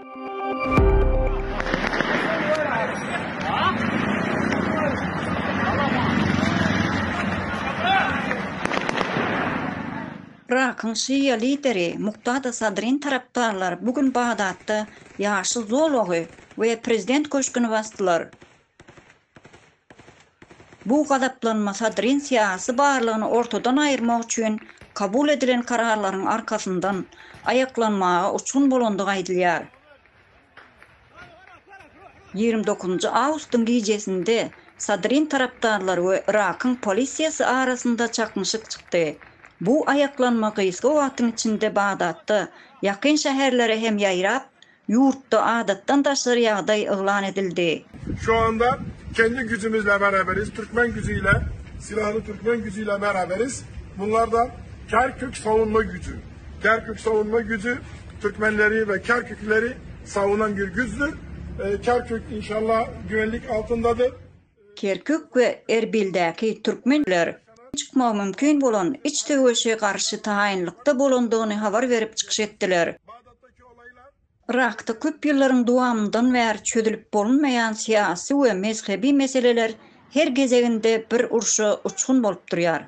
Irak'ın Şia lideri Muqtada Sadrin taraptarlar bugün Bağdat'ta ýaşy zology we prezident köşküni bastılar. Bu gadaplanma Sadrin siyasi barlygyny ortadan aýyrmak üçin kabul edilen kararlaryň arkasyndan ayaklanmaga uçun bolandygy aýdylýar. 29 awgustyň gijesinde Sadrin taraptarlary we Irak'ın polisiýasy arasynda çakmışyk çykdy. Bu ayaklanma gysga wagtyň içinde Bağdatda ýakyn şäherlere hem ýaýrap, ýurtda adatdan daşary ýagdaý elan edildi. Şu anda kendi gücümüzle beraberiz. Türkmen gücüyle, silahlı Türkmen gücüyle beraberiz. Bunlardan Kerkük savunma gücü. Kerkük savunma gücü Türkmenleri ve Kerkükleri savunan bir güçtür. Kerkük inşallah güvenlik altındadır. Kerkük we Erbil'däki türkmenler çıkmagy mümkin bolan iç töweşe garşy taýinlykda bolandygyny habar berip çykyş etdiler. Irak'ta köp ýyllaryň dowamyndan bäri çözülip bolunmaýan siýasy we mezhebi meseleler her gezeginde bir urşa uçun bolup durýar.